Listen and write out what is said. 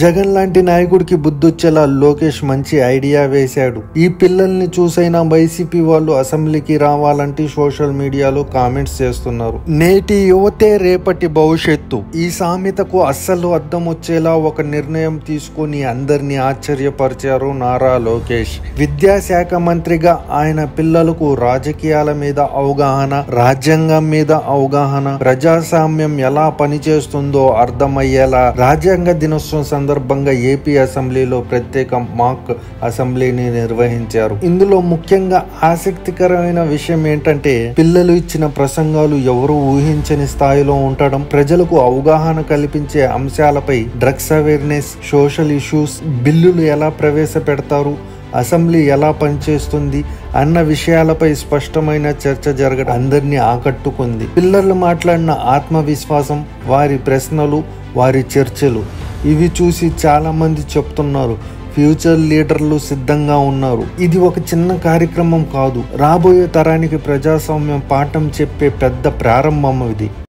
జగన్ లాంటి నాయకుడికి బుద్ధొచ్చేలా లోకేష్ మంచి ఐడియా వేశాడు. ఈ పిల్లల్ని చూసైనా వైసీపీ వాళ్ళు అసెంబ్లీకి రావాలంటే సోషల్ మీడియాలో కామెంట్స్ చేస్తున్నారు. నేటి యువతే రేపటి భవిష్యత్తు. ఈ సామెతకు అస్సలు అర్థం వచ్చేలా ఒక నిర్ణయం తీసుకుని అందరినీ ఆశ్చర్యపరిచారు నారా లోకేష్. విద్యాశాఖ మంత్రిగా ఆయన పిల్లలకు రాజకీయాల మీద అవగాహన, రాజ్యాంగం మీద అవగాహన, ప్రజాస్వామ్యం ఎలా పనిచేస్తుందో అర్థమయ్యేలా రాజ్యాంగ దినోత్సవం సందర్భంగా ఏపీ అసెంబ్లీలో ప్రత్యేక మాక్ అసెంబ్లీని నిర్వహించారు. ఇందులో ముఖ్యంగా ఆసక్తికరమైన విషయం ఏంటంటే పిల్లలు ఇచ్చిన ప్రసంగాలు ఎవరు ఊహించని స్థాయిలో ఉండడం, ప్రజలకు అవగాహన కల్పించే అంశాలపై డ్రగ్స్ అవేర్నెస్, సోషల్ ఇష్యూస్, బిల్లులు ఎలా ప్రవేశపెడతారు, అసెంబ్లీ ఎలా పనిచేస్తుంది అన్న విషయాలపై స్పష్టమైన చర్చ జరగడం అందరినీ ఆకట్టుకుంది. పిల్లలు మాట్లాడిన ఆత్మవిశ్వాసం, వారి ప్రశ్నలు, వారి చర్చలు ఇవి చూసి చాలా మంది చెప్తున్నారు ఫ్యూచర్ లీడర్లు సిద్ధంగా ఉన్నారు. ఇది ఒక చిన్న కార్యక్రమం కాదు, రాబోయే తరానికి ప్రజాస్వామ్యం పాఠం చెప్పే పెద్ద ప్రారంభం ఇది.